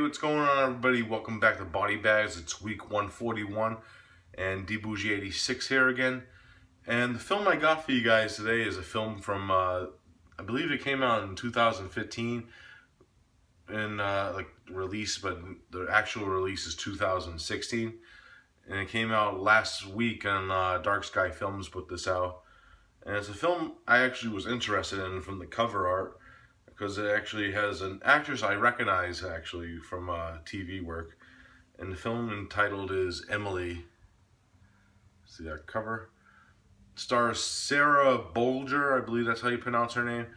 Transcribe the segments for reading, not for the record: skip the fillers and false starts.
what's going on, everybody? Welcome back to Body Bags. It's week 141, and Bourgie86 here again. And the film I got for you guys today is a film from, I believe it came out in 2015, in like release, but the actual release is 2016. And it came out last week on Dark Sky Films put this out. And it's a film I actually was interested in from the cover art, because it actually has an actress I recognize actually from TV work. And the film entitled is Emelie. See that cover? Stars Sarah Bolger, I believe that's how you pronounce her name.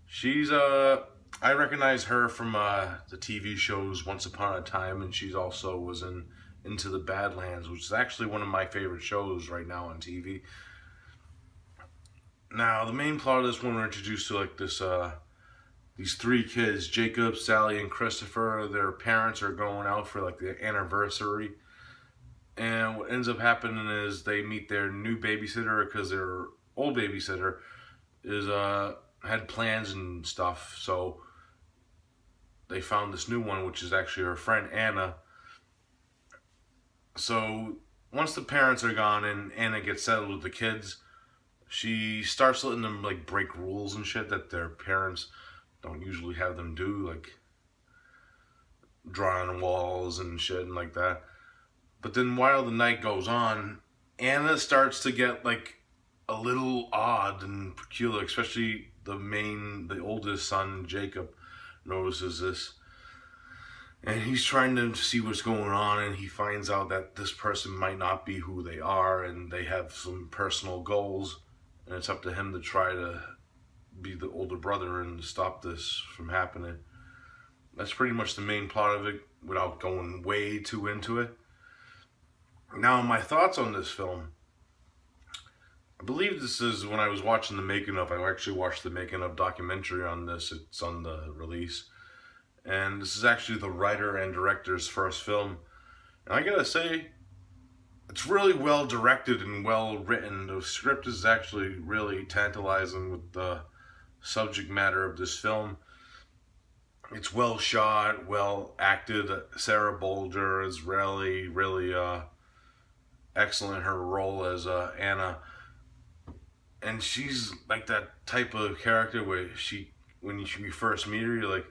She's I recognize her from the TV shows Once Upon a Time, and she's also was in Into the Badlands, which is actually one of my favorite shows right now on TV. Now, the main plot of this one, we're introduced to like this these three kids, Jacob, Sally, and Christopher. Their parents are going out for like the anniversary. And what ends up happening is they meet their new babysitter, because their old babysitter is had plans and stuff. So they found this new one, which is actually her friend Anna. So once the parents are gone and Anna gets settled with the kids, she starts letting them like break rules and shit that their parents don't usually have them do, like drawing on walls and shit and like that. But then while the night goes on, Anna starts to get like a little odd and peculiar, especially the oldest son, Jacob, notices this. And he's trying to see what's going on, and he finds out that this person might not be who they are, and they have some personal goals, and it's up to him to try to be the older brother and stop this from happening. That's pretty much the main plot of it, without going way too into it. Now, my thoughts on this film. I believe this is when I was watching the making of. I actually watched the making of documentary on this. It's on the release. And this is actually the writer and director's first film. And I gotta say, it's really well directed and well written. The script is actually really tantalizing with the subject matter of this film. It's well shot, well acted. Sarah Bolger is really excellent in her role as Anna. And she's like that type of character where when you first meet her, you're like,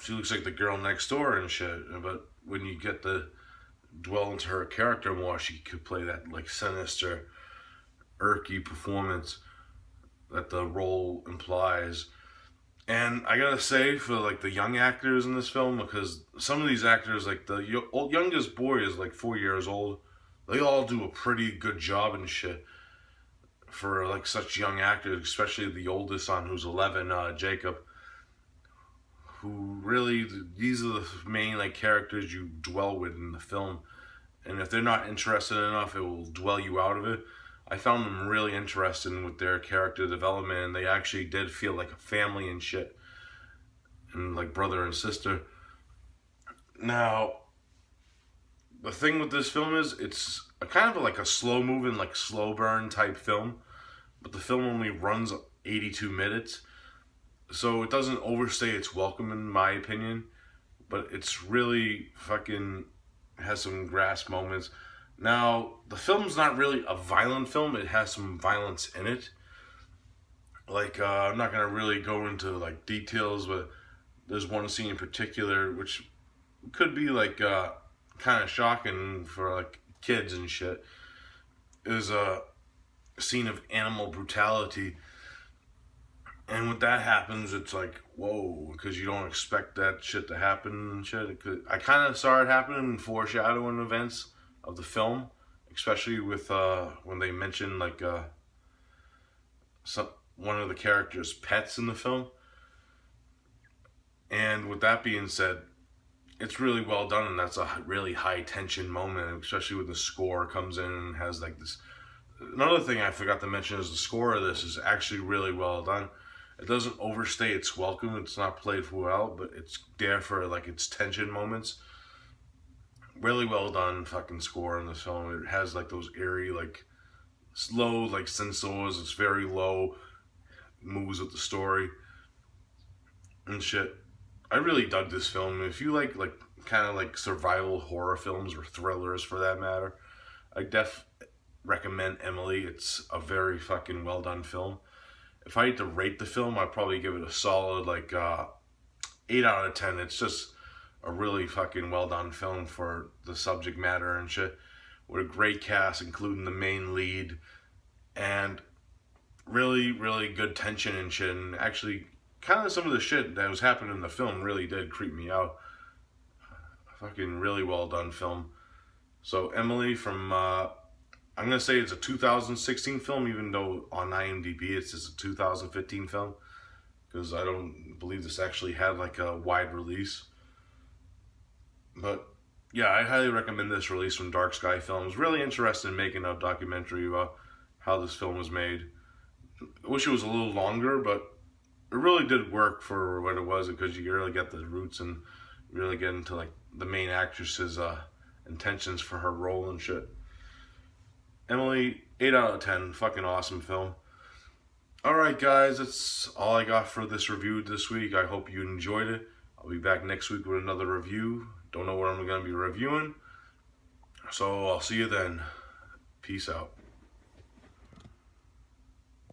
she looks like the girl next door and shit. But when you get to dwell into her character more, she could play that like sinister, irky performance that the role implies. And I gotta say, for like the young actors in this film, because some of these actors, like the youngest boy is like 4 years old, they all do a pretty good job and shit for like such young actors, especially the oldest son, who's 11, Jacob, who really, these are the main like characters you dwell with in the film. And if they're not interested enough, it will dwell you out of it. I found them really interesting with their character development, and they actually did feel like a family and shit, and like brother and sister. Now, the thing with this film is, it's a kind of like a slow moving, like slow burn type film, but the film only runs 82 minutes, so it doesn't overstay its welcome in my opinion, but it's really fucking has some grasp moments. Now, the film's not really a violent film. It has some violence in it. Like, I'm not going to really go into, like, details, but there's one scene in particular which could be, like, kind of shocking for, like, kids and shit. Is a scene of animal brutality. And when that happens, it's like, whoa, because you don't expect that shit to happen and shit. I kind of saw it happening in foreshadowing events of the film, especially with when they mentioned like one of the characters' pets in the film. And with that being said, it's really well done, and that's a really high tension moment, especially when the score comes in and has like this. Another thing I forgot to mention is the score of this is actually really well done. It doesn't overstay its welcome. It's not played well, but it's there for like its tension moments. Really well done fucking score in this film. It has like those eerie, like slow, like synth solos. It's very low, moves with the story and shit. I really dug this film. If you like kind of like survival horror films or thrillers for that matter, I recommend Emelie. It's a very fucking well done film. If I had to rate the film, I'd probably give it a solid like 8 out of 10. It's just a really fucking well done film for the subject matter and shit. With a great cast, including the main lead, and really, really good tension and shit. And actually, kind of some of the shit that was happening in the film really did creep me out. Fucking really well done film. So Emelie from, I'm gonna say it's a 2016 film, even though on IMDb it's just a 2015 film, because I don't believe this actually had like a wide release. But yeah, I highly recommend this release from Dark Sky Films. Really interested in making a documentary about how this film was made. I wish it was a little longer, but it really did work for what it was, because you really get the roots and really get into like the main actress's intentions for her role and shit. Emelie, 8 out of 10, fucking awesome film. Alright guys, that's all I got for this review this week. I hope you enjoyed it. I'll be back next week with another review. Don't know what I'm going to be reviewing. So I'll see you then. Peace out.